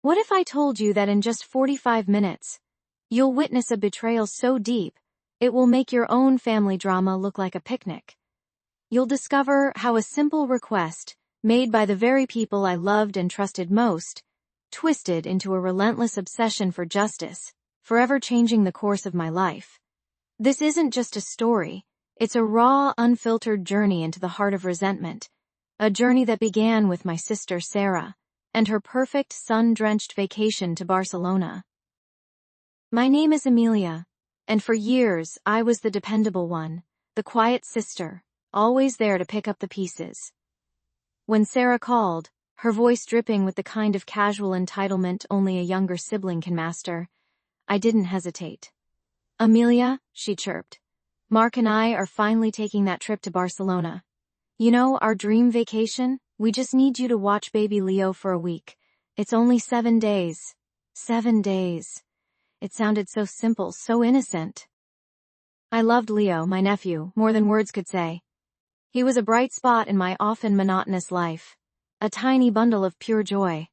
What if I told you that in just 45 minutes, you'll witness a betrayal so deep, it will make your own family drama look like a picnic? You'll discover how a simple request, made by the very people I loved and trusted most, twisted into a relentless obsession for justice, forever changing the course of my life. This isn't just a story, it's a raw, unfiltered journey into the heart of resentment, a journey that began with my sister Sarah and her perfect sun-drenched vacation to Barcelona. My name is Amelia, and for years I was the dependable one, the quiet sister, always there to pick up the pieces. When Sarah called, her voice dripping with the kind of casual entitlement only a younger sibling can master, I didn't hesitate. "Amelia," she chirped, "Mark and I are finally taking that trip to Barcelona. You know, our dream vacation? We just need you to watch baby Leo for a week. It's only 7 days. 7 days. It sounded so simple, so innocent. I loved Leo, my nephew, more than words could say. He was a bright spot in my often monotonous life, a tiny bundle of pure joy.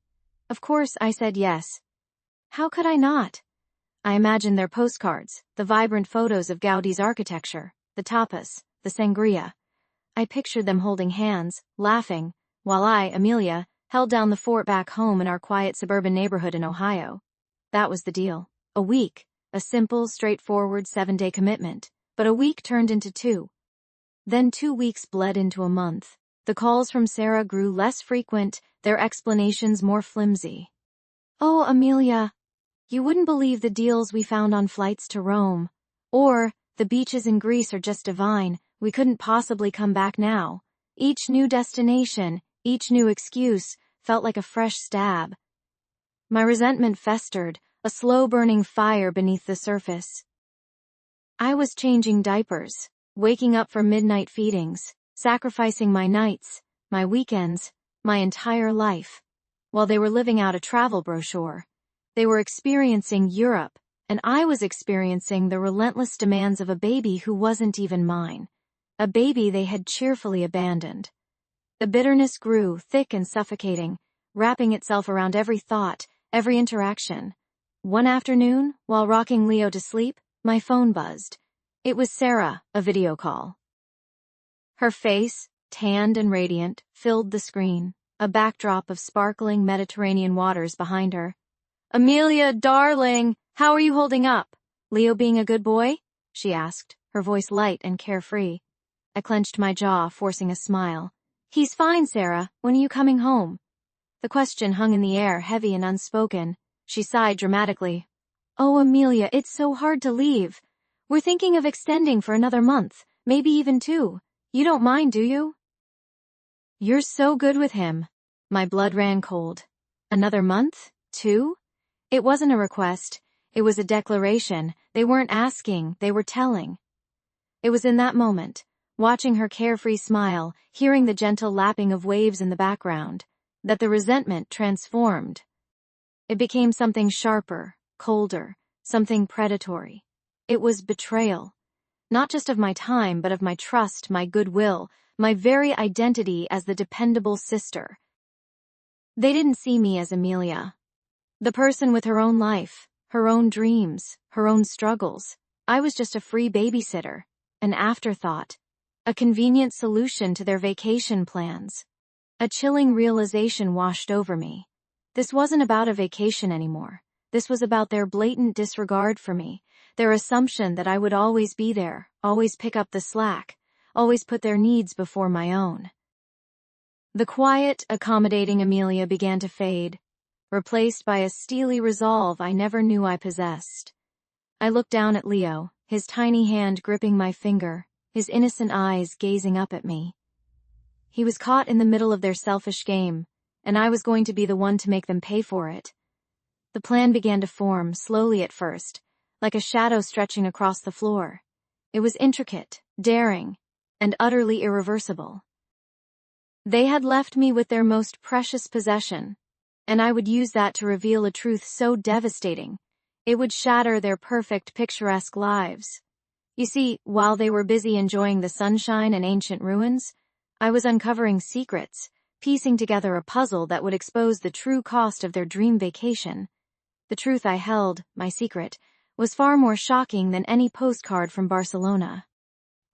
Of course, I said yes. How could I not? I imagined their postcards, the vibrant photos of Gaudi's architecture, the tapas, the sangria. I pictured them holding hands, laughing, while I, Amelia, held down the fort back home in our quiet suburban neighborhood in Ohio. That was the deal. A week, a simple, straightforward 7-day commitment, but a week turned into 2. Then 2 weeks bled into a month. The calls from Sarah grew less frequent, their explanations more flimsy. "Oh, Amelia, you wouldn't believe the deals we found on flights to Rome. Or, the beaches in Greece are just divine, we couldn't possibly come back now." Each new destination, each new excuse, felt like a fresh stab. My resentment festered, a slow-burning fire beneath the surface. I was changing diapers, waking up for midnight feedings, sacrificing my nights, my weekends, my entire life. While they were living out a travel brochure, they were experiencing Europe, and I was experiencing the relentless demands of a baby who wasn't even mine, a baby they had cheerfully abandoned. The bitterness grew, thick and suffocating, wrapping itself around every thought, every interaction. One afternoon, while rocking Leo to sleep, my phone buzzed. It was Sarah, a video call. Her face, tanned and radiant, filled the screen, a backdrop of sparkling Mediterranean waters behind her. "Amelia, darling, how are you holding up? Leo being a good boy?" she asked, her voice light and carefree. I clenched my jaw, forcing a smile. "He's fine, Sarah. When are you coming home?" The question hung in the air, heavy and unspoken. She sighed dramatically. "Oh, Amelia, it's so hard to leave. We're thinking of extending for another month, maybe even 2. You don't mind, do you?" "You're so good with him." My blood ran cold. Another month? 2? It wasn't a request. It was a declaration. They weren't asking, they were telling. It was in that moment, watching her carefree smile, hearing the gentle lapping of waves in the background, that the resentment transformed. It became something sharper, colder, something predatory. It was betrayal. Not just of my time, but of my trust, my goodwill, my very identity as the dependable sister. They didn't see me as Amelia, the person with her own life, her own dreams, her own struggles. I was just a free babysitter, an afterthought, a convenient solution to their vacation plans. A chilling realization washed over me. This wasn't about a vacation anymore. This was about their blatant disregard for me, their assumption that I would always be there, always pick up the slack, always put their needs before my own. The quiet, accommodating Amelia began to fade, replaced by a steely resolve I never knew I possessed. I looked down at Leo, his tiny hand gripping my finger, his innocent eyes gazing up at me. He was caught in the middle of their selfish game, and I was going to be the one to make them pay for it. The plan began to form, slowly at first, like a shadow stretching across the floor. It was intricate, daring, and utterly irreversible. They had left me with their most precious possession, and I would use that to reveal a truth so devastating, it would shatter their perfect, picturesque lives. You see, while they were busy enjoying the sunshine and ancient ruins, I was uncovering secrets, piecing together a puzzle that would expose the true cost of their dream vacation. The truth I held, my secret, was far more shocking than any postcard from Barcelona.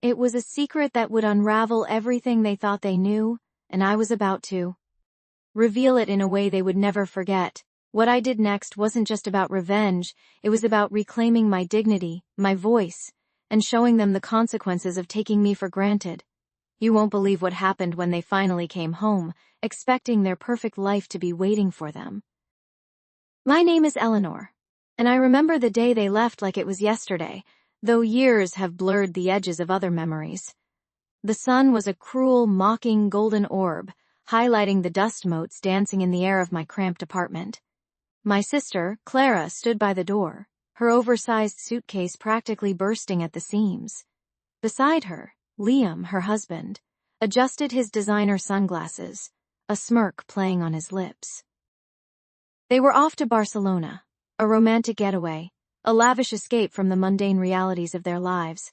It was a secret that would unravel everything they thought they knew, and I was about to reveal it in a way they would never forget. What I did next wasn't just about revenge, it was about reclaiming my dignity, my voice, and showing them the consequences of taking me for granted. You won't believe what happened when they finally came home, expecting their perfect life to be waiting for them. My name is Eleanor, and I remember the day they left like it was yesterday, though years have blurred the edges of other memories. The sun was a cruel, mocking golden orb, highlighting the dust motes dancing in the air of my cramped apartment. My sister, Clara, stood by the door, her oversized suitcase practically bursting at the seams. Beside her, Liam, her husband, adjusted his designer sunglasses, a smirk playing on his lips. They were off to Barcelona, a romantic getaway, a lavish escape from the mundane realities of their lives.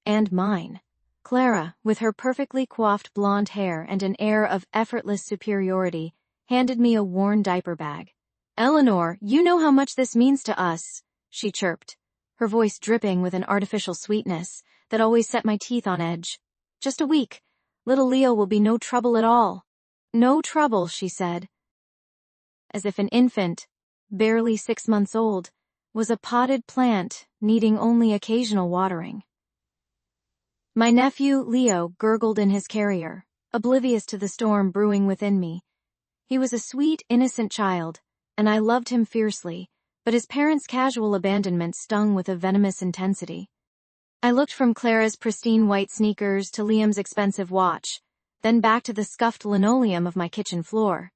And mine. Clara, with her perfectly coiffed blonde hair and an air of effortless superiority, handed me a worn diaper bag. "Eleanor, you know how much this means to us," she chirped, her voice dripping with an artificial sweetness that always set my teeth on edge. "Just a week. Little Leo will be no trouble at all." "No trouble," she said, as if an infant, barely 6 months old, was a potted plant needing only occasional watering. My nephew, Leo, gurgled in his carrier, oblivious to the storm brewing within me. He was a sweet, innocent child, and I loved him fiercely, but his parents' casual abandonment stung with a venomous intensity. I looked from Clara's pristine white sneakers to Liam's expensive watch, then back to the scuffed linoleum of my kitchen floor.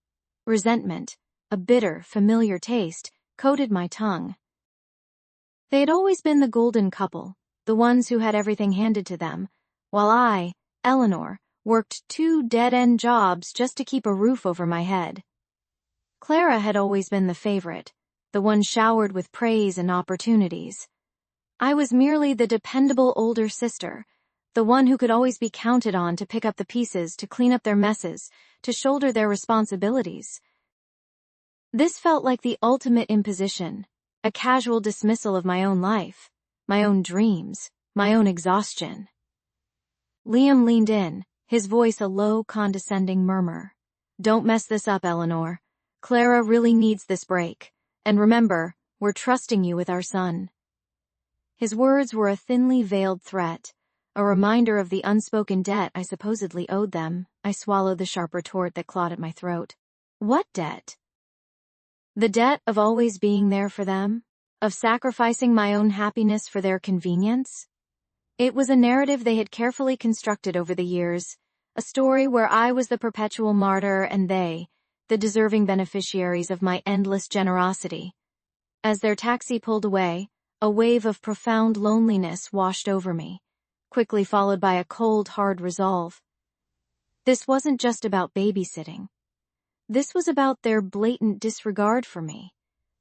Resentment, a bitter, familiar taste, coated my tongue. They had always been the golden couple, the ones who had everything handed to them, while I, Eleanor, worked 2 dead-end jobs just to keep a roof over my head. Clara had always been the favorite, the one showered with praise and opportunities. I was merely the dependable older sister, the one who could always be counted on to pick up the pieces, to clean up their messes, to shoulder their responsibilities. This felt like the ultimate imposition, a casual dismissal of my own life, my own dreams, my own exhaustion. Liam leaned in, his voice a low, condescending murmur. "Don't mess this up, Eleanor. Clara really needs this break. And remember, we're trusting you with our son." His words were a thinly veiled threat, a reminder of the unspoken debt I supposedly owed them. I swallowed the sharp retort that clawed at my throat. What debt? The debt of always being there for them? Of sacrificing my own happiness for their convenience? It was a narrative they had carefully constructed over the years, a story where I was the perpetual martyr and they, the deserving beneficiaries of my endless generosity. As their taxi pulled away, a wave of profound loneliness washed over me, quickly followed by a cold, hard resolve. This wasn't just about babysitting. This was about their blatant disregard for me,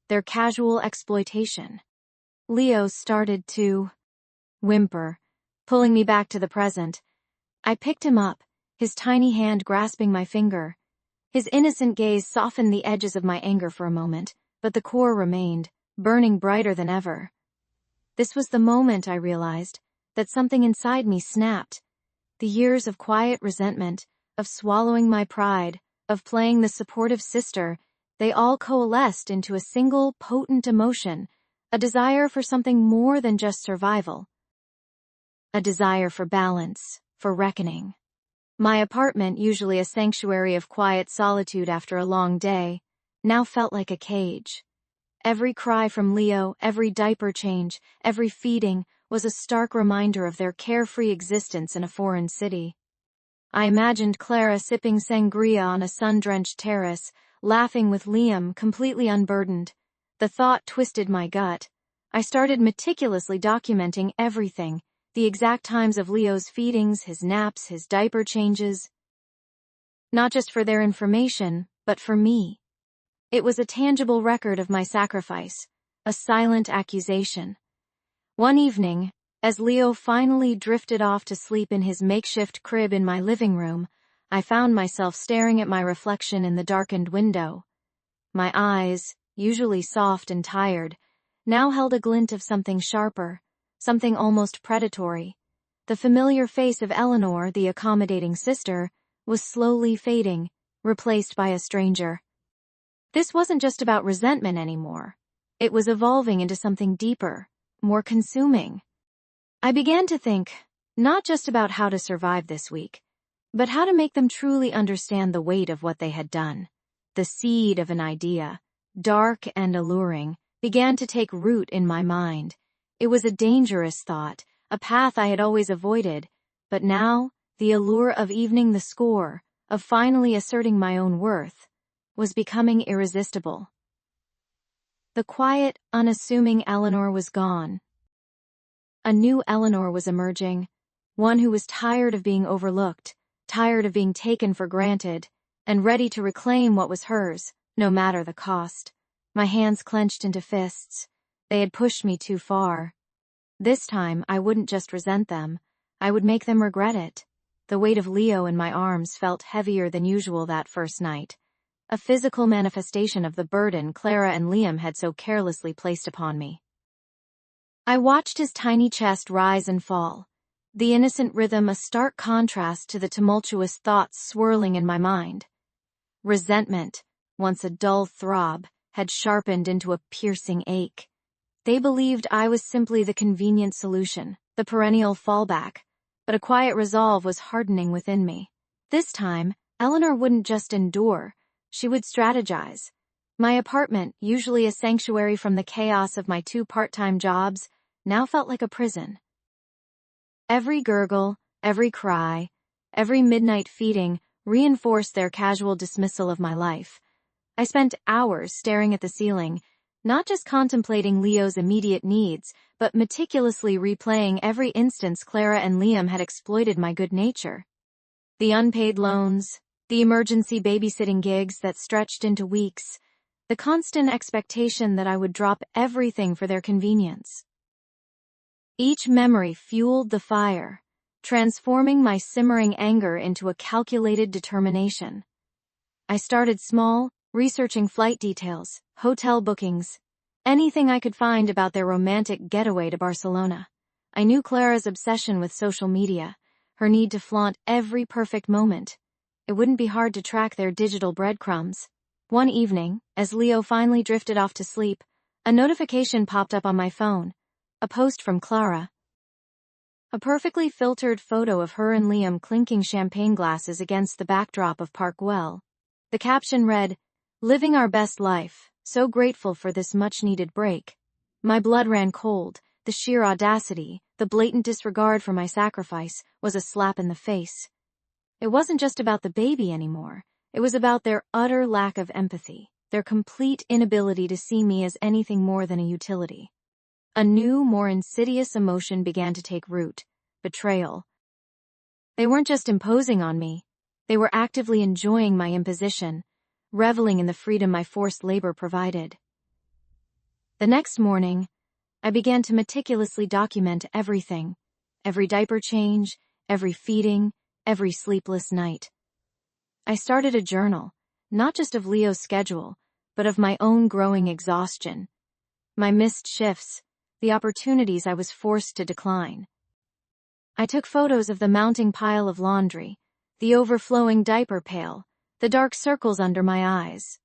their casual exploitation. Leo started to whimper, pulling me back to the present. I picked him up, his tiny hand grasping my finger. His innocent gaze softened the edges of my anger for a moment, but the core remained, burning brighter than ever. This was the moment I realized that something inside me snapped. The years of quiet resentment, of swallowing my pride, of playing the supportive sister, they all coalesced into a single, potent emotion, a desire for something more than just survival. A desire for balance, for reckoning. My apartment, usually a sanctuary of quiet solitude after a long day, now felt like a cage. Every cry from Leo, every diaper change, every feeding, was a stark reminder of their carefree existence in a foreign city. I imagined Clara sipping sangria on a sun-drenched terrace, laughing with Liam, completely unburdened. The thought twisted my gut. I started meticulously documenting everything, the exact times of Leo's feedings, his naps, his diaper changes. Not just for their information, but for me. It was a tangible record of my sacrifice, a silent accusation. One evening, as Leo finally drifted off to sleep in his makeshift crib in my living room, I found myself staring at my reflection in the darkened window. My eyes, usually soft and tired, now held a glint of something sharper, something almost predatory. The familiar face of Eleanor, the accommodating sister, was slowly fading, replaced by a stranger. This wasn't just about resentment anymore. It was evolving into something deeper, more consuming. I began to think, not just about how to survive this week, but how to make them truly understand the weight of what they had done. The seed of an idea, dark and alluring, began to take root in my mind. It was a dangerous thought, a path I had always avoided, but now, the allure of evening the score, of finally asserting my own worth, was becoming irresistible. The quiet, unassuming Eleanor was gone. A new Eleanor was emerging, one who was tired of being overlooked, tired of being taken for granted, and ready to reclaim what was hers, no matter the cost. My hands clenched into fists. They had pushed me too far. This time, I wouldn't just resent them, I would make them regret it. The weight of Leo in my arms felt heavier than usual that first night, a physical manifestation of the burden Clara and Liam had so carelessly placed upon me. I watched his tiny chest rise and fall, the innocent rhythm a stark contrast to the tumultuous thoughts swirling in my mind. Resentment, once a dull throb, had sharpened into a piercing ache. They believed I was simply the convenient solution, the perennial fallback, but a quiet resolve was hardening within me. This time, Eleanor wouldn't just endure, she would strategize. My apartment, usually a sanctuary from the chaos of my 2 part-time jobs, now felt like a prison. Every gurgle, every cry, every midnight feeding reinforced their casual dismissal of my life. I spent hours staring at the ceiling, not just contemplating Leo's immediate needs, but meticulously replaying every instance Clara and Liam had exploited my good nature. The unpaid loans, the emergency babysitting gigs that stretched into weeks, the constant expectation that I would drop everything for their convenience. Each memory fueled the fire, transforming my simmering anger into a calculated determination. I started small, researching flight details, hotel bookings, anything I could find about their romantic getaway to Barcelona. I knew Clara's obsession with social media, her need to flaunt every perfect moment. It wouldn't be hard to track their digital breadcrumbs. One evening, as Leo finally drifted off to sleep, a notification popped up on my phone. A post from Clara. A perfectly filtered photo of her and Liam clinking champagne glasses against the backdrop of Park Güell. The caption read, "Living our best life, so grateful for this much-needed break." My blood ran cold. The sheer audacity, the blatant disregard for my sacrifice, was a slap in the face. It wasn't just about the baby anymore. It was about their utter lack of empathy, their complete inability to see me as anything more than a utility. A new, more insidious emotion began to take root: betrayal. They weren't just imposing on me. They were actively enjoying my imposition, reveling in the freedom my forced labor provided. The next morning, I began to meticulously document everything, every diaper change, every feeding, every sleepless night. I started a journal, not just of Leo's schedule, but of my own growing exhaustion, my missed shifts, the opportunities I was forced to decline. I took photos of the mounting pile of laundry, the overflowing diaper pail, the dark circles under my eyes.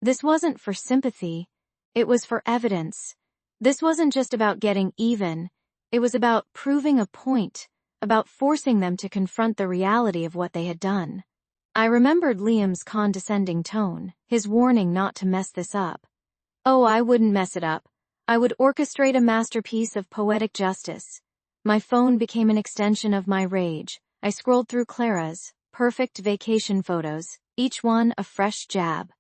This wasn't for sympathy, it was for evidence. This wasn't just about getting even, it was about proving a point, about forcing them to confront the reality of what they had done. I remembered Liam's condescending tone, his warning not to mess this up. Oh, I wouldn't mess it up. I would orchestrate a masterpiece of poetic justice. My phone became an extension of my rage. I scrolled through Clara's perfect vacation photos, each one a fresh jab.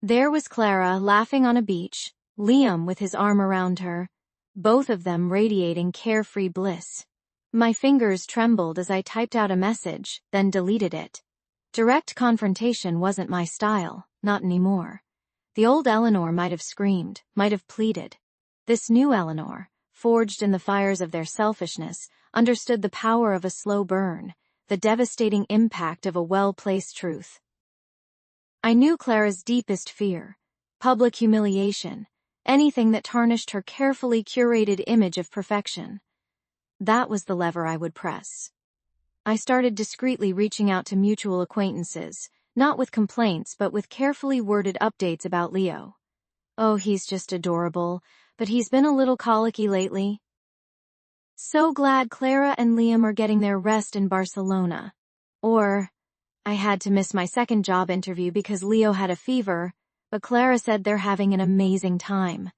There was Clara laughing on a beach, Liam with his arm around her, both of them radiating carefree bliss. My fingers trembled as I typed out a message, then deleted it. Direct confrontation wasn't my style, not anymore. The old Eleanor might have screamed, might have pleaded. This new Eleanor, forged in the fires of their selfishness, understood the power of a slow burn, the devastating impact of a well-placed truth. I knew Clara's deepest fear: public humiliation, anything that tarnished her carefully curated image of perfection. That was the lever I would press. I started discreetly reaching out to mutual acquaintances, not with complaints but with carefully worded updates about Leo. "Oh, he's just adorable, but he's been a little colicky lately. So glad Clara and Liam are getting their rest in Barcelona." Or, "I had to miss my second job interview because Leo had a fever, but Clara said they're having an amazing time."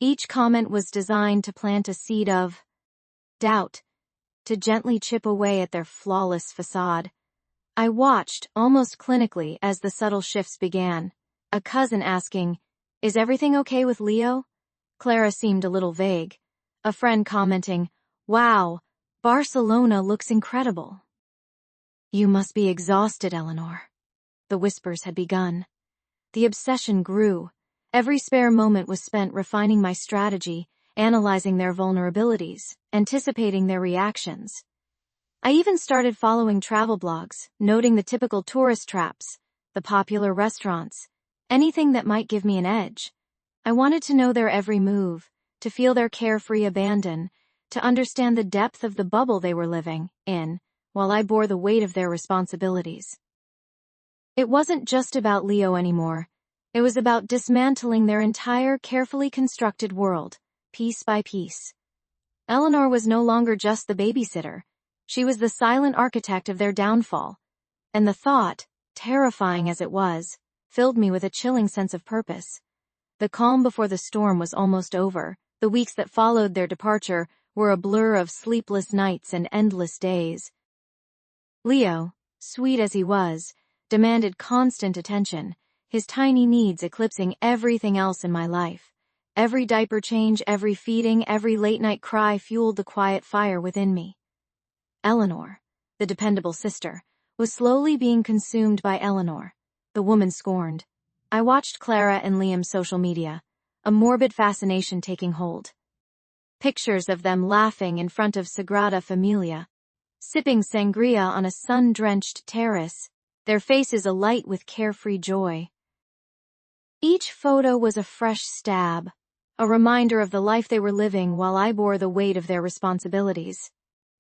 Each comment was designed to plant a seed of doubt, to gently chip away at their flawless facade. I watched, almost clinically, as the subtle shifts began. A cousin asking, "Is everything okay with Leo?" Clara seemed a little vague. A friend commenting, "Wow, Barcelona looks incredible." "You must be exhausted, Eleanor." The whispers had begun. The obsession grew. Every spare moment was spent refining my strategy, analyzing their vulnerabilities, anticipating their reactions. I even started following travel blogs, noting the typical tourist traps, the popular restaurants, anything that might give me an edge. I wanted to know their every move, to feel their carefree abandon, to understand the depth of the bubble they were living in, while I bore the weight of their responsibilities. It wasn't just about Leo anymore. It was about dismantling their entire carefully constructed world, piece by piece. Eleanor was no longer just the babysitter. She was the silent architect of their downfall. And the thought, terrifying as it was, filled me with a chilling sense of purpose. The calm before the storm was almost over. The weeks that followed their departure were a blur of sleepless nights and endless days. Leo, sweet as he was, demanded constant attention, his tiny needs eclipsing everything else in my life. Every diaper change, every feeding, every late-night cry fueled the quiet fire within me. Eleanor, the dependable sister, was slowly being consumed by Eleanor, the woman scorned. I watched Clara and Liam's social media, a morbid fascination taking hold. Pictures of them laughing in front of Sagrada Familia, sipping sangria on a sun-drenched terrace, their faces alight with carefree joy. Each photo was a fresh stab, a reminder of the life they were living while I bore the weight of their responsibilities.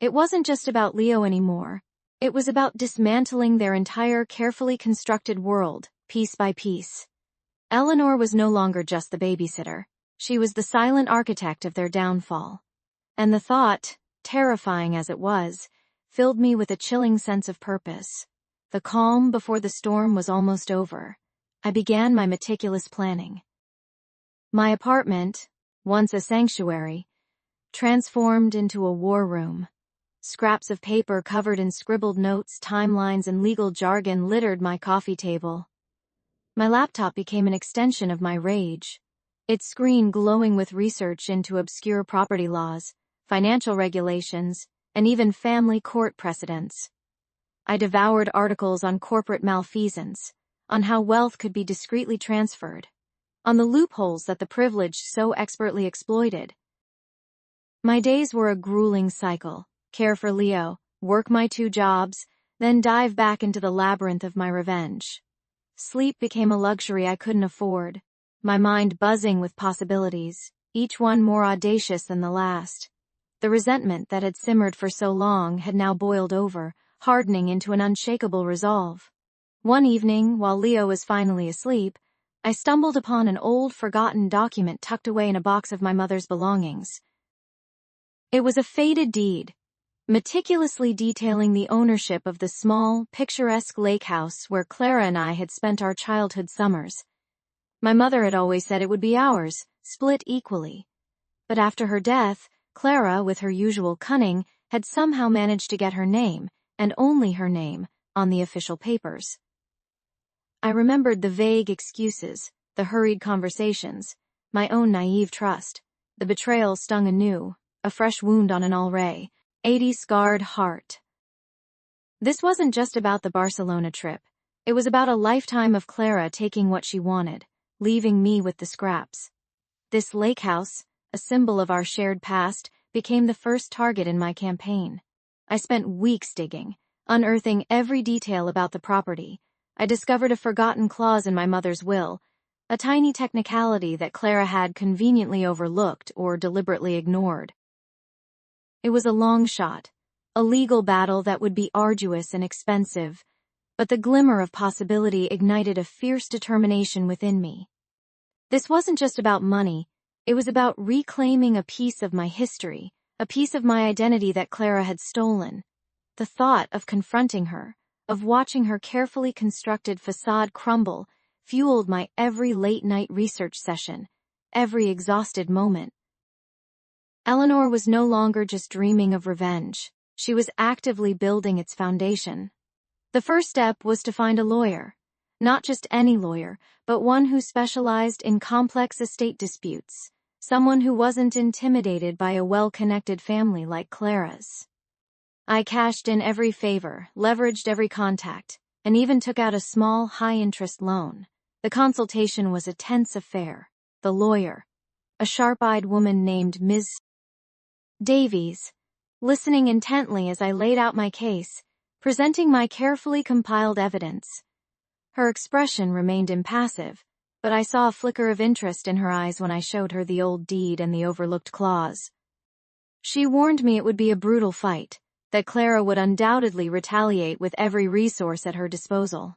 It wasn't just about Leo anymore. It was about dismantling their entire carefully constructed world, piece by piece. Eleanor was no longer just the babysitter. She was the silent architect of their downfall. And the thought, terrifying as it was, filled me with a chilling sense of purpose. The calm before the storm was almost over. I began my meticulous planning. My apartment, once a sanctuary, transformed into a war room. Scraps of paper covered in scribbled notes, timelines, and legal jargon littered my coffee table. My laptop became an extension of my rage, its screen glowing with research into obscure property laws, financial regulations, and even family court precedents. I devoured articles on corporate malfeasance, on how wealth could be discreetly transferred, on the loopholes that the privileged so expertly exploited. My days were a grueling cycle: care for Leo, work my 2 jobs, then dive back into the labyrinth of my revenge. Sleep became a luxury I couldn't afford, my mind buzzing with possibilities, each one more audacious than the last. The resentment that had simmered for so long had now boiled over, hardening into an unshakable resolve. One evening, while Leo was finally asleep, I stumbled upon an old, forgotten document tucked away in a box of my mother's belongings. It was a faded deed, meticulously detailing the ownership of the small, picturesque lake house where Clara and I had spent our childhood summers. My mother had always said it would be ours, split equally. But after her death, Clara, with her usual cunning, had somehow managed to get her name, and only her name, on the official papers. I remembered the vague excuses, the hurried conversations, my own naive trust. The betrayal stung anew, a fresh wound on an already 80-scarred heart. This wasn't just about the Barcelona trip. It was about a lifetime of Clara taking what she wanted, leaving me with the scraps. This lake house, a symbol of our shared past, became the first target in my campaign. I spent weeks digging, Unearthing every detail about the property, I discovered a forgotten clause in my mother's will, a tiny technicality that Clara had conveniently overlooked or deliberately ignored. It was a long shot, a legal battle that would be arduous and expensive, but the glimmer of possibility ignited a fierce determination within me. This wasn't just about money, it was about reclaiming a piece of my history, a piece of my identity that Clara had stolen. The thought of confronting her, of watching her carefully constructed facade crumble, fueled my every late-night research session, every exhausted moment. Eleanor was no longer just dreaming of revenge. She was actively building its foundation. The first step was to find a lawyer. Not just any lawyer, but one who specialized in complex estate disputes, someone who wasn't intimidated by a well-connected family like Clara's. I cashed in every favor, leveraged every contact, and even took out a small, high-interest loan. The consultation was a tense affair. The lawyer, a sharp-eyed woman named Ms. Davies, listening intently as I laid out my case, presenting my carefully compiled evidence. Her expression remained impassive, but I saw a flicker of interest in her eyes when I showed her the old deed and the overlooked clause. She warned me it would be a brutal fight, that Clara would undoubtedly retaliate with every resource at her disposal.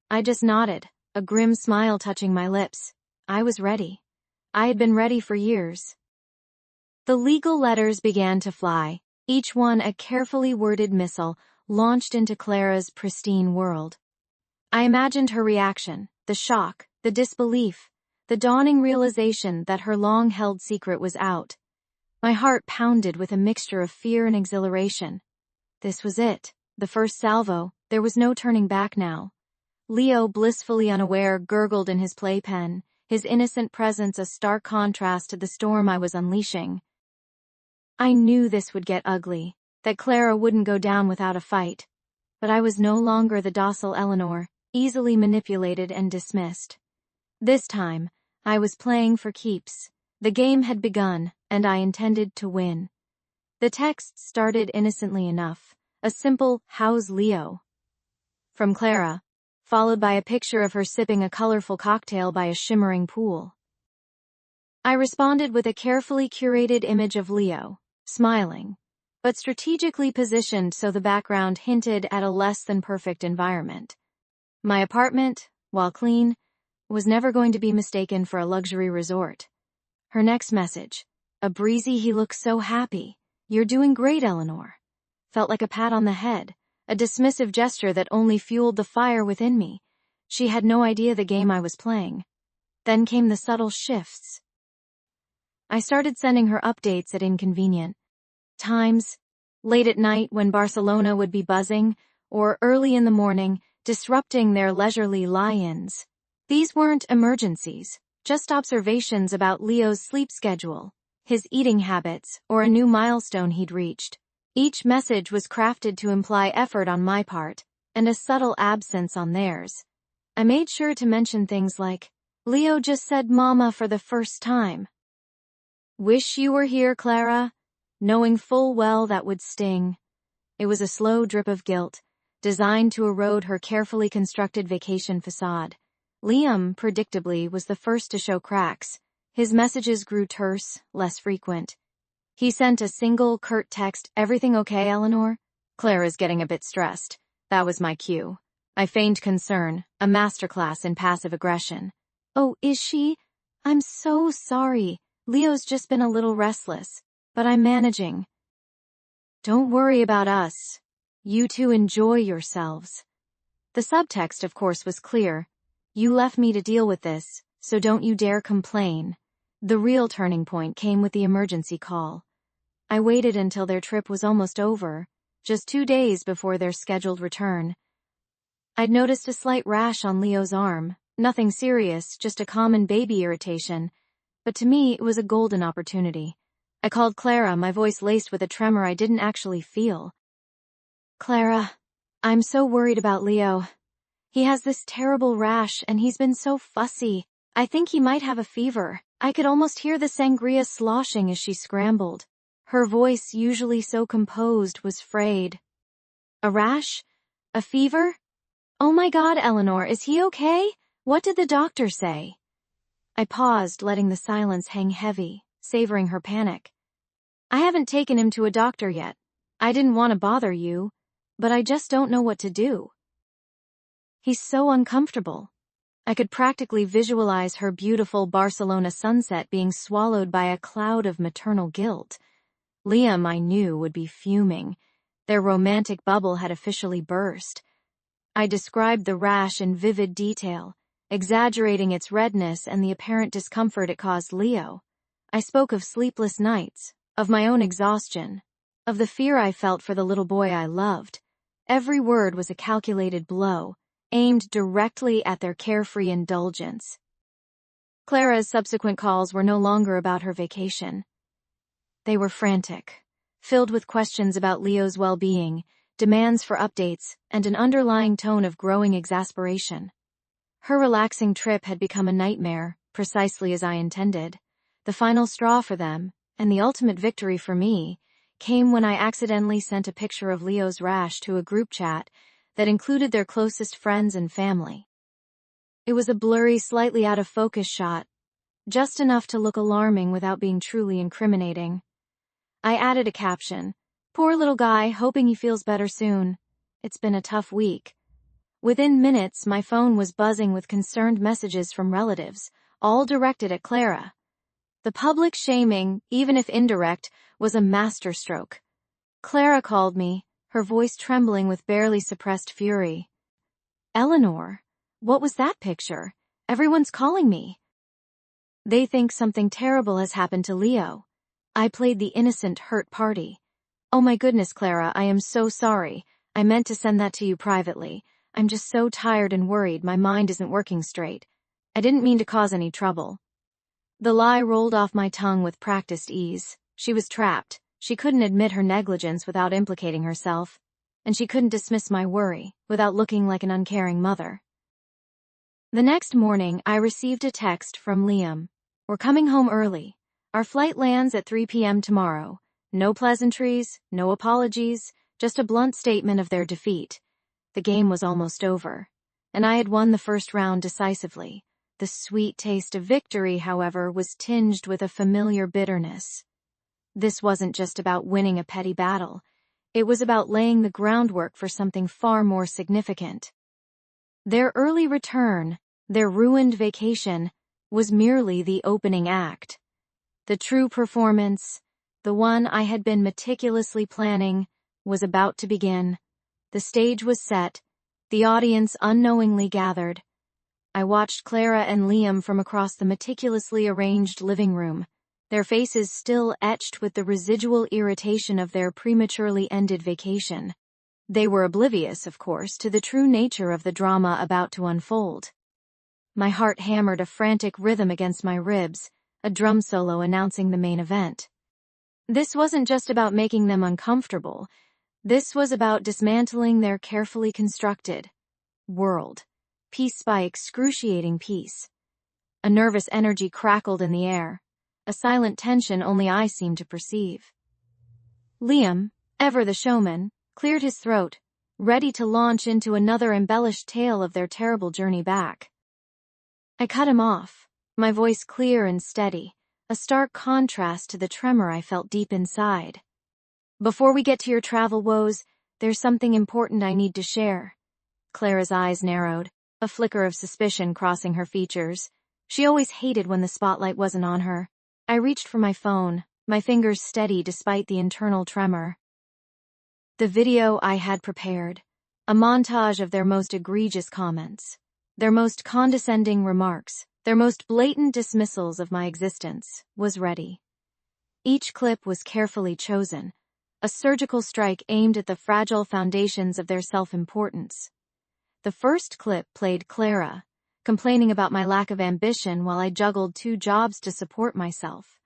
I just nodded, a grim smile touching my lips. I was ready. I had been ready for years. The legal letters began to fly, each one a carefully worded missile launched into Clara's pristine world. I imagined her reaction, the shock, the disbelief, the dawning realization that her long-held secret was out. My heart pounded with a mixture of fear and exhilaration. This was it, the first salvo. There was no turning back now. Leo, blissfully unaware, gurgled in his playpen, his innocent presence a stark contrast to the storm I was unleashing. I knew this would get ugly, that Clara wouldn't go down without a fight. But I was no longer the docile Eleanor, easily manipulated and dismissed. This time, I was playing for keeps. The game had begun, and I intended to win. The text started innocently enough, a simple, "How's Leo?" from Clara, followed by a picture of her sipping a colorful cocktail by a shimmering pool. I responded with a carefully curated image of Leo, smiling, but strategically positioned so the background hinted at a less-than-perfect environment. My apartment, while clean, was never going to be mistaken for a luxury resort. Her next message, a breezy "He looks so happy. You're doing great, Eleanor," felt like a pat on the head, a dismissive gesture that only fueled the fire within me. She had no idea the game I was playing. Then came the subtle shifts. I started sending her updates at inconvenient times, late at night when Barcelona would be buzzing, or early in the morning, disrupting their leisurely lie-ins. These weren't emergencies, just observations about Leo's sleep schedule, his eating habits, or a new milestone he'd reached. Each message was crafted to imply effort on my part, and a subtle absence on theirs. I made sure to mention things like, "Leo just said mama for the first time." "Wish you were here, Clara," knowing full well that would sting. It was a slow drip of guilt, designed to erode her carefully constructed vacation facade. Liam, predictably, was the first to show cracks. His messages grew terse, less frequent. He sent a single, curt text, "Everything okay, Eleanor?" "Clara's getting a bit stressed." That was my cue. I feigned concern, a masterclass in passive aggression. "Oh, is she? I'm so sorry. Leo's just been a little restless, but I'm managing." "Don't worry about us. You two enjoy yourselves." The subtext, of course, was clear. "You left me to deal with this, so don't you dare complain." The real turning point came with the emergency call. I waited until their trip was almost over, just 2 days before their scheduled return. I'd noticed a slight rash on Leo's arm, nothing serious, just a common baby irritation, but to me it was a golden opportunity. I called Clara, my voice laced with a tremor I didn't actually feel. "Clara, I'm so worried about Leo. He has this terrible rash and he's been so fussy. I think he might have a fever." I could almost hear the sangria sloshing as she scrambled. Her voice, usually so composed, was frayed. A rash? A fever? Oh my God, Eleanor, is he okay? What did the doctor say? I paused, letting the silence hang heavy, savoring her panic. I haven't taken him to a doctor yet. I didn't want to bother you, but I just don't know what to do. He's so uncomfortable. I could practically visualize her beautiful Barcelona sunset being swallowed by a cloud of maternal guilt. Liam, I knew, would be fuming. Their romantic bubble had officially burst. I described the rash in vivid detail, exaggerating its redness and the apparent discomfort it caused Leo. I spoke of sleepless nights, of my own exhaustion, of the fear I felt for the little boy I loved. Every word was a calculated blow, aimed directly at their carefree indulgence. Clara's subsequent calls were no longer about her vacation. They were frantic, filled with questions about Leo's well-being, demands for updates, and an underlying tone of growing exasperation. Her relaxing trip had become a nightmare, precisely as I intended. The final straw for them, and the ultimate victory for me, came when I accidentally sent a picture of Leo's rash to a group chat that included their closest friends and family. It was a blurry, slightly out of focus shot, just enough to look alarming without being truly incriminating. I added a caption, "Poor little guy, hoping he feels better soon. It's been a tough week." Within minutes, my phone was buzzing with concerned messages from relatives, all directed at Clara. The public shaming, even if indirect, was a masterstroke. Clara called me, her voice trembling with barely suppressed fury. "Eleanor, what was that picture? Everyone's calling me." "They think something terrible has happened to Leo." I played the innocent hurt party. "Oh my goodness, Clara, I am so sorry. I meant to send that to you privately. I'm just so tired and worried my mind isn't working straight. I didn't mean to cause any trouble." The lie rolled off my tongue with practiced ease. She was trapped. She couldn't admit her negligence without implicating herself. And she couldn't dismiss my worry without looking like an uncaring mother. The next morning, I received a text from Liam. "We're coming home early. Our flight lands at 3 p.m. tomorrow. No pleasantries, no apologies, just a blunt statement of their defeat." The game was almost over, and I had won the first round decisively. The sweet taste of victory, however, was tinged with a familiar bitterness. This wasn't just about winning a petty battle. It was about laying the groundwork for something far more significant. Their early return, their ruined vacation, was merely the opening act. The true performance, the one I had been meticulously planning, was about to begin. The stage was set, the audience unknowingly gathered. I watched Clara and Liam from across the meticulously arranged living room, their faces still etched with the residual irritation of their prematurely ended vacation. They were oblivious, of course, to the true nature of the drama about to unfold. My heart hammered a frantic rhythm against my ribs, a drum solo announcing the main event. This wasn't just about making them uncomfortable. This was about dismantling their carefully constructed world, piece by excruciating piece. A nervous energy crackled in the air, a silent tension only I seemed to perceive. Liam, ever the showman, cleared his throat, ready to launch into another embellished tale of their terrible journey back. I cut him off, my voice clear and steady, a stark contrast to the tremor I felt deep inside. "Before we get to your travel woes, there's something important I need to share." Clara's eyes narrowed, a flicker of suspicion crossing her features. She always hated when the spotlight wasn't on her. I reached for my phone, my fingers steady despite the internal tremor. The video I had prepared, a montage of their most egregious comments, their most condescending remarks, their most blatant dismissals of my existence, was ready. Each clip was carefully chosen, a surgical strike aimed at the fragile foundations of their self-importance. The first clip played Clara, complaining about my lack of ambition while I juggled 2 jobs to support myself.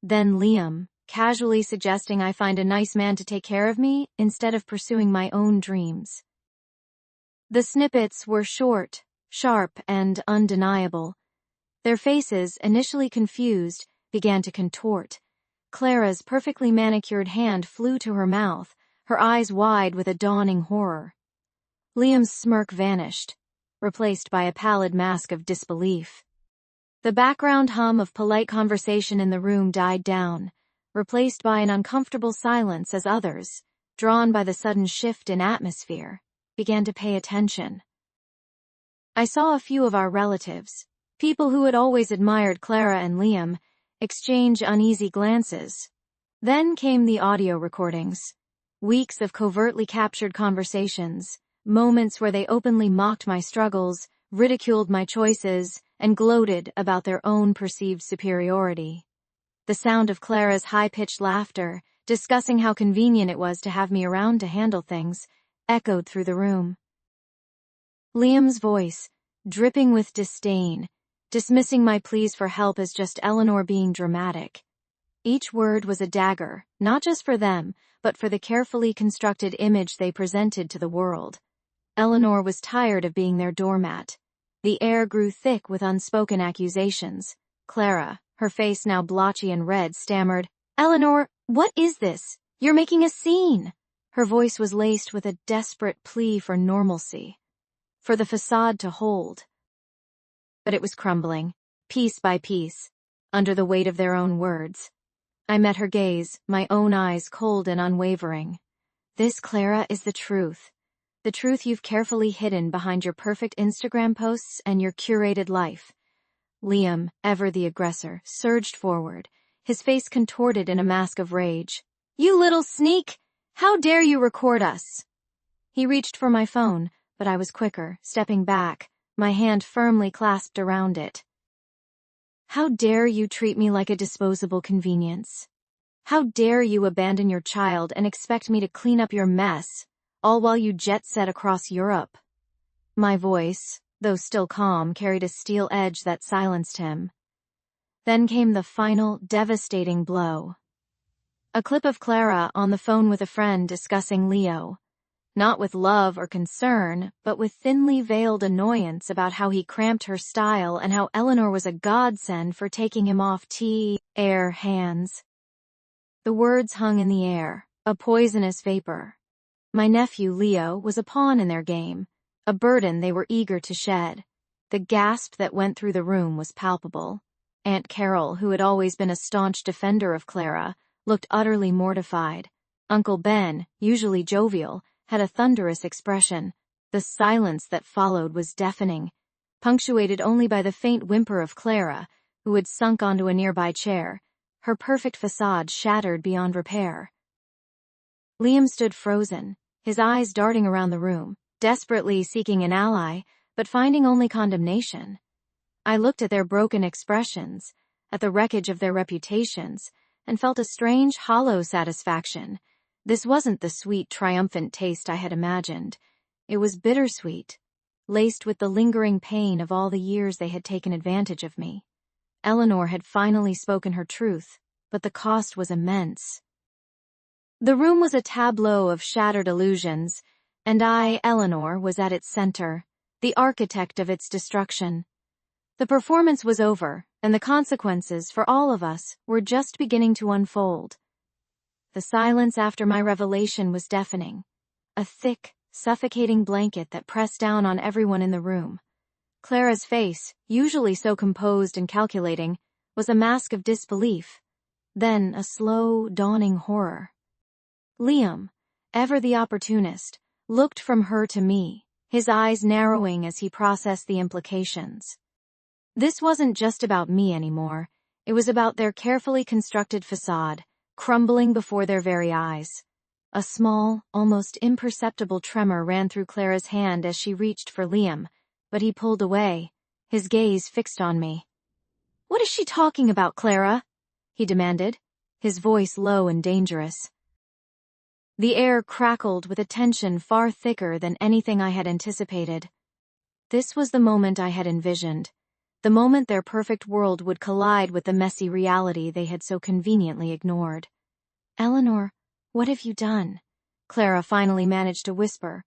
Then Liam, casually suggesting I find a nice man to take care of me instead of pursuing my own dreams. The snippets were short, sharp, and undeniable. Their faces, initially confused, began to contort. Clara's perfectly manicured hand flew to her mouth, her eyes wide with a dawning horror. Liam's smirk vanished, replaced by a pallid mask of disbelief. The background hum of polite conversation in the room died down, replaced by an uncomfortable silence as others, drawn by the sudden shift in atmosphere, began to pay attention. I saw a few of our relatives, people who had always admired Clara and Liam, exchange uneasy glances. Then came the audio recordings. Weeks of covertly captured conversations, moments where they openly mocked my struggles, ridiculed my choices, and gloated about their own perceived superiority. The sound of Clara's high-pitched laughter, discussing how convenient it was to have me around to handle things, echoed through the room. Liam's voice, dripping with disdain, dismissing my pleas for help as just Eleanor being dramatic. Each word was a dagger, not just for them, but for the carefully constructed image they presented to the world. Eleanor was tired of being their doormat. The air grew thick with unspoken accusations. Clara, her face now blotchy and red, stammered, "Eleanor, what is this? You're making a scene." Her voice was laced with a desperate plea for normalcy, for the facade to hold. But it was crumbling, piece by piece, under the weight of their own words. I met her gaze, my own eyes cold and unwavering. This, Clara, is the truth. The truth you've carefully hidden behind your perfect Instagram posts and your curated life. Liam, ever the aggressor, surged forward, his face contorted in a mask of rage. "You little sneak! How dare you record us?" He reached for my phone, but I was quicker, stepping back, my hand firmly clasped around it. "How dare you treat me like a disposable convenience? How dare you abandon your child and expect me to clean up your mess, all while you jet-set across Europe?" My voice, though still calm, carried a steel edge that silenced him. Then came the final, devastating blow. A clip of Clara on the phone with a friend discussing Leo. Not with love or concern, but with thinly veiled annoyance about how he cramped her style and how Eleanor was a godsend for taking him off air hands. The words hung in the air, a poisonous vapor. My nephew, Leo, was a pawn in their game, a burden they were eager to shed. The gasp that went through the room was palpable. Aunt Carol, who had always been a staunch defender of Clara, looked utterly mortified. Uncle Ben, usually jovial, had a thunderous expression. The silence that followed was deafening, punctuated only by the faint whimper of Clara, who had sunk onto a nearby chair, her perfect facade shattered beyond repair. Liam stood frozen, his eyes darting around the room, desperately seeking an ally, but finding only condemnation. I looked at their broken expressions, at the wreckage of their reputations, and felt a strange, hollow satisfaction. This wasn't the sweet, triumphant taste I had imagined. It was bittersweet, laced with the lingering pain of all the years they had taken advantage of me. Eleanor had finally spoken her truth, but the cost was immense. The room was a tableau of shattered illusions, and I, Eleanor, was at its center, the architect of its destruction. The performance was over, and the consequences for all of us were just beginning to unfold. The silence after my revelation was deafening, a thick, suffocating blanket that pressed down on everyone in the room. Clara's face, usually so composed and calculating, was a mask of disbelief, then a slow, dawning horror. Liam, ever the opportunist, looked from her to me, his eyes narrowing as he processed the implications. This wasn't just about me anymore, it was about their carefully constructed facade, crumbling before their very eyes. A small, almost imperceptible tremor ran through Clara's hand as she reached for Liam, but he pulled away, his gaze fixed on me. "What is she talking about, Clara?" he demanded, his voice low and dangerous. The air crackled with a tension far thicker than anything I had anticipated. This was the moment I had envisioned, the moment their perfect world would collide with the messy reality they had so conveniently ignored. "Eleanor, what have you done?" Clara finally managed to whisper,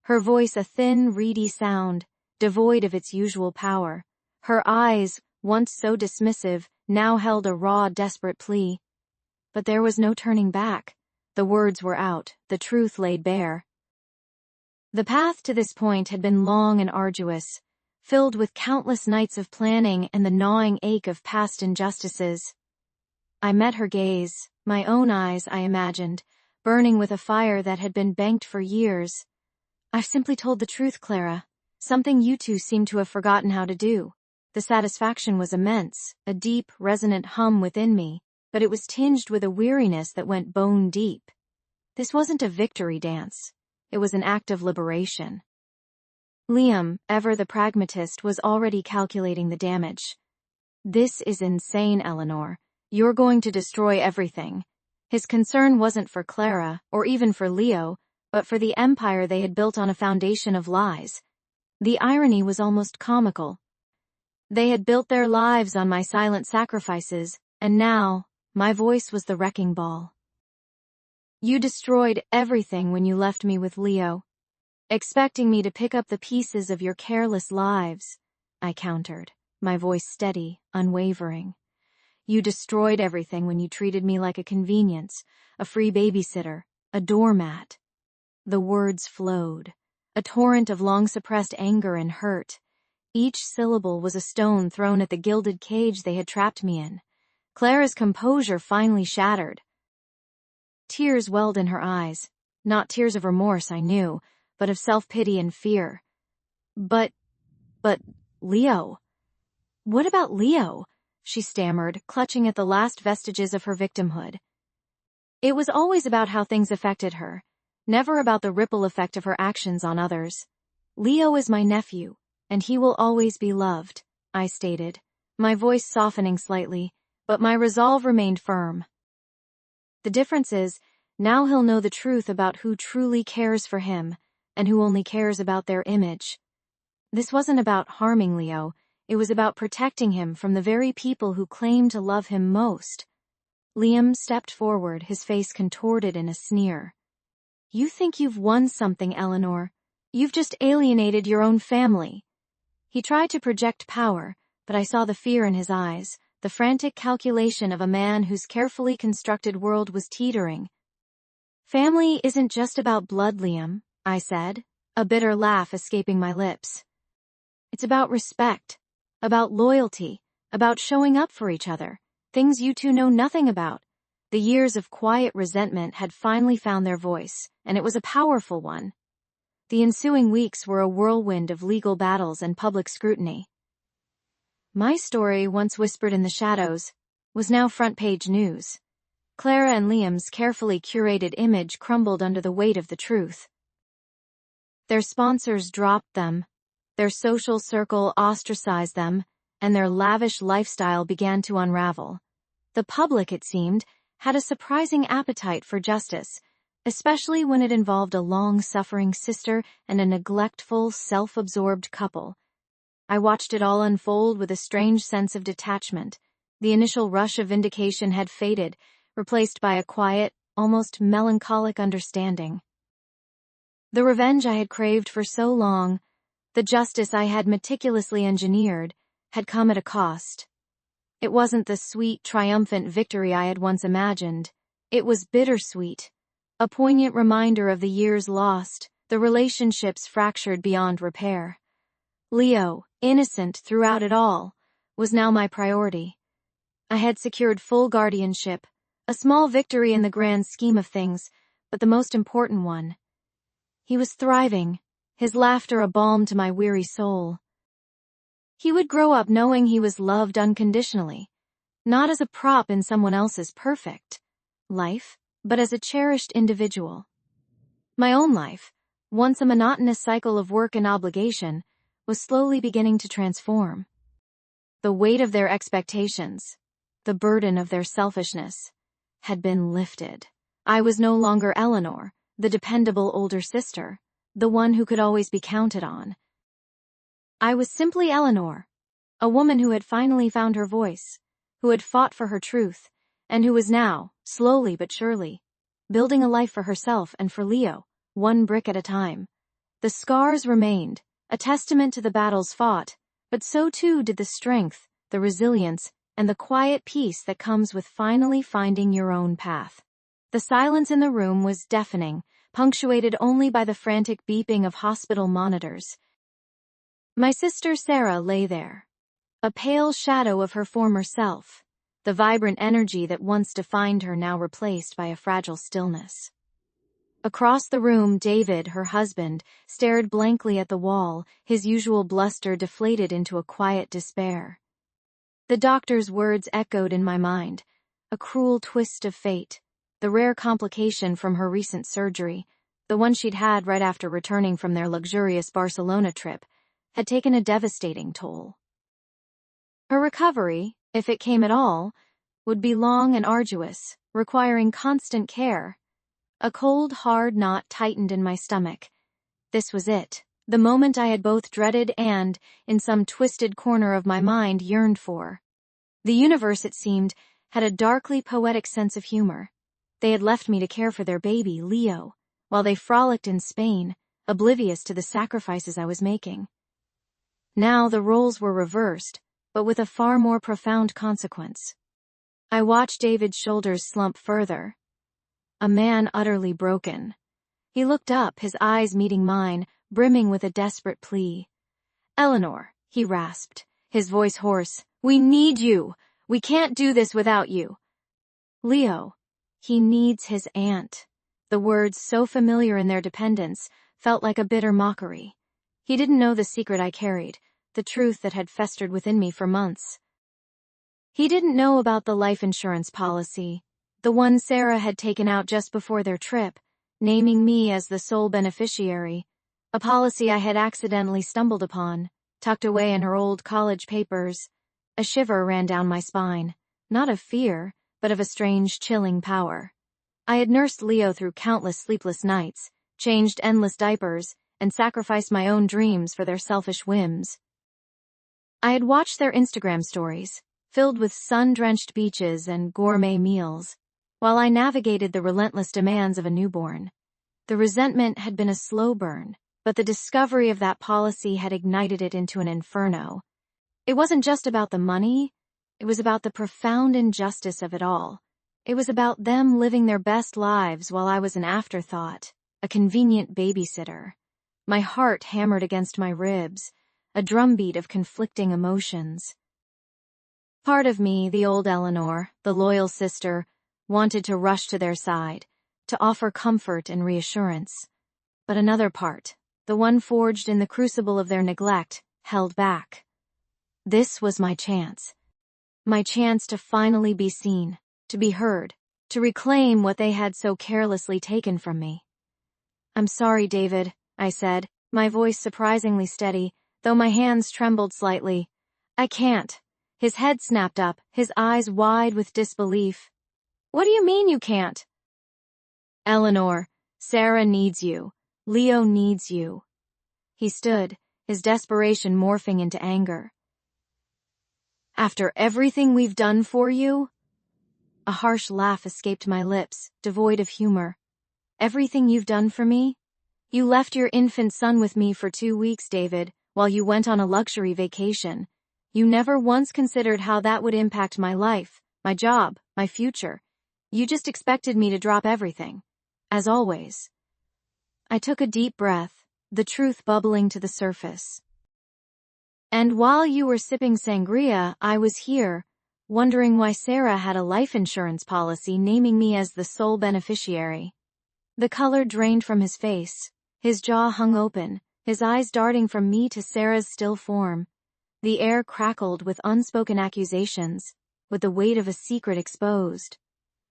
her voice a thin, reedy sound, devoid of its usual power. Her eyes, once so dismissive, now held a raw, desperate plea. But there was no turning back. The words were out, the truth laid bare. The path to this point had been long and arduous, filled with countless nights of planning and the gnawing ache of past injustices. I met her gaze, my own eyes, I imagined, burning with a fire that had been banked for years. "I've simply told the truth, Clara. Something you two seem to have forgotten how to do." The satisfaction was immense, a deep, resonant hum within me, but it was tinged with a weariness that went bone deep. This wasn't a victory dance. It was an act of liberation. Liam, ever the pragmatist, was already calculating the damage. "This is insane, Eleanor. You're going to destroy everything." His concern wasn't for Clara, or even for Leo, but for the empire they had built on a foundation of lies. The irony was almost comical. They had built their lives on my silent sacrifices, and now, my voice was the wrecking ball. "You destroyed everything when you left me with Leo, expecting me to pick up the pieces of your careless lives," I countered, my voice steady, unwavering. "You destroyed everything when you treated me like a convenience, a free babysitter, a doormat." The words flowed, a torrent of long-suppressed anger and hurt. Each syllable was a stone thrown at the gilded cage they had trapped me in. Clara's composure finally shattered. Tears welled in her eyes, not tears of remorse, I knew, but of self-pity and fear. But, Leo. What about Leo?" she stammered, clutching at the last vestiges of her victimhood. It was always about how things affected her, never about the ripple effect of her actions on others. "Leo is my nephew, and he will always be loved," I stated, my voice softening slightly, but my resolve remained firm. "The difference is, now he'll know the truth about who truly cares for him, and who only cares about their image." This wasn't about harming Leo, it was about protecting him from the very people who claim to love him most. Liam stepped forward, his face contorted in a sneer. "You think you've won something, Eleanor. You've just alienated your own family." He tried to project power, but I saw the fear in his eyes, the frantic calculation of a man whose carefully constructed world was teetering. "Family isn't just about blood, Liam," I said, a bitter laugh escaping my lips. "It's about respect, about loyalty, about showing up for each other, things you two know nothing about." The years of quiet resentment had finally found their voice, and it was a powerful one. The ensuing weeks were a whirlwind of legal battles and public scrutiny. My story, once whispered in the shadows, was now front-page news. Clara and Liam's carefully curated image crumbled under the weight of the truth. Their sponsors dropped them, their social circle ostracized them, and their lavish lifestyle began to unravel. The public, it seemed, had a surprising appetite for justice, especially when it involved a long-suffering sister and a neglectful, self-absorbed couple. I watched it all unfold with a strange sense of detachment. The initial rush of vindication had faded, replaced by a quiet, almost melancholic understanding. The revenge I had craved for so long, the justice I had meticulously engineered, had come at a cost. It wasn't the sweet, triumphant victory I had once imagined. It was bittersweet, a poignant reminder of the years lost, the relationships fractured beyond repair. Leo, innocent throughout it all, was now my priority. I had secured full guardianship, a small victory in the grand scheme of things, but the most important one. He was thriving, his laughter a balm to my weary soul. He would grow up knowing he was loved unconditionally, not as a prop in someone else's perfect life, but as a cherished individual. My own life, once a monotonous cycle of work and obligation, was slowly beginning to transform. The weight of their expectations, the burden of their selfishness, had been lifted. I was no longer Eleanor, the dependable older sister, the one who could always be counted on. I was simply Eleanor, a woman who had finally found her voice, who had fought for her truth, and who was now, slowly but surely, building a life for herself and for Leo, one brick at a time. The scars remained, a testament to the battles fought, but so too did the strength, the resilience, and the quiet peace that comes with finally finding your own path. The silence in the room was deafening, punctuated only by the frantic beeping of hospital monitors. My sister Sarah lay there, a pale shadow of her former self, the vibrant energy that once defined her now replaced by a fragile stillness. Across the room, David, her husband, stared blankly at the wall, his usual bluster deflated into a quiet despair. The doctor's words echoed in my mind, a cruel twist of fate, the rare complication from her recent surgery, the one she'd had right after returning from their luxurious Barcelona trip, had taken a devastating toll. Her recovery, if it came at all, would be long and arduous, requiring constant care. A cold, hard knot tightened in my stomach. This was it, the moment I had both dreaded and, in some twisted corner of my mind, yearned for. The universe, it seemed, had a darkly poetic sense of humor. They had left me to care for their baby, Leo, while they frolicked in Spain, oblivious to the sacrifices I was making. Now the roles were reversed, but with a far more profound consequence. I watched David's shoulders slump further. A man utterly broken. He looked up, his eyes meeting mine, brimming with a desperate plea. "Eleanor," he rasped, his voice hoarse, "we need you. We can't do this without you." "Leo, he needs his aunt." The words, so familiar in their dependence, felt like a bitter mockery. He didn't know the secret I carried, the truth that had festered within me for months. He didn't know about the life insurance policy, the one Sarah had taken out just before their trip, naming me as the sole beneficiary, a policy I had accidentally stumbled upon, tucked away in her old college papers. A shiver ran down my spine, not of fear, but of a strange, chilling power. I had nursed Leo through countless sleepless nights, changed endless diapers, and sacrificed my own dreams for their selfish whims. I had watched their Instagram stories, filled with sun-drenched beaches and gourmet meals, while I navigated the relentless demands of a newborn. The resentment had been a slow burn, but the discovery of that policy had ignited it into an inferno. It wasn't just about the money, it was about the profound injustice of it all. It was about them living their best lives while I was an afterthought, a convenient babysitter. My heart hammered against my ribs, a drumbeat of conflicting emotions. Part of me, the old Eleanor, the loyal sister, wanted to rush to their side, to offer comfort and reassurance. But another part, the one forged in the crucible of their neglect, held back. This was my chance to finally be seen, to be heard, to reclaim what they had so carelessly taken from me. "I'm sorry, David," I said, my voice surprisingly steady, though my hands trembled slightly. "I can't." His head snapped up, his eyes wide with disbelief. "What do you mean you can't?" "Eleanor, Sarah needs you. Leo needs you." He stood, his desperation morphing into anger. "After everything we've done for you?" A harsh laugh escaped my lips, devoid of humor. "Everything you've done for me? You left your infant son with me for 2 weeks, David, while you went on a luxury vacation. You never once considered how that would impact my life, my job, my future. You just expected me to drop everything. As always." I took a deep breath, the truth bubbling to the surface. "And while you were sipping sangria, I was here, wondering why Sarah had a life insurance policy naming me as the sole beneficiary." The color drained from his face, his jaw hung open, his eyes darting from me to Sarah's still form. The air crackled with unspoken accusations, with the weight of a secret exposed.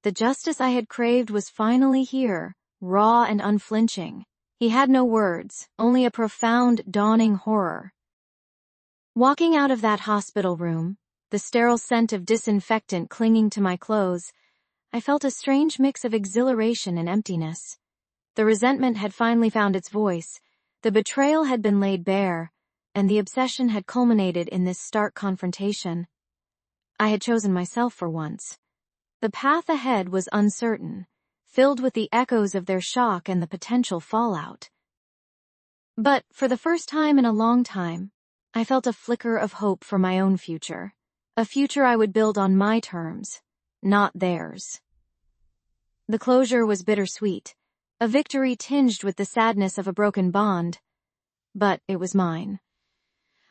The justice I had craved was finally here, raw and unflinching. He had no words, only a profound, dawning horror. Walking out of that hospital room, the sterile scent of disinfectant clinging to my clothes, I felt a strange mix of exhilaration and emptiness. The resentment had finally found its voice, the betrayal had been laid bare, and the obsession had culminated in this stark confrontation. I had chosen myself for once. The path ahead was uncertain, filled with the echoes of their shock and the potential fallout. But, for the first time in a long time, I felt a flicker of hope for my own future. A future I would build on my terms, not theirs. The closure was bittersweet, a victory tinged with the sadness of a broken bond. But it was mine.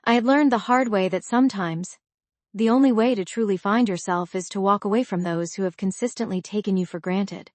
I had learned the hard way that sometimes, the only way to truly find yourself is to walk away from those who have consistently taken you for granted.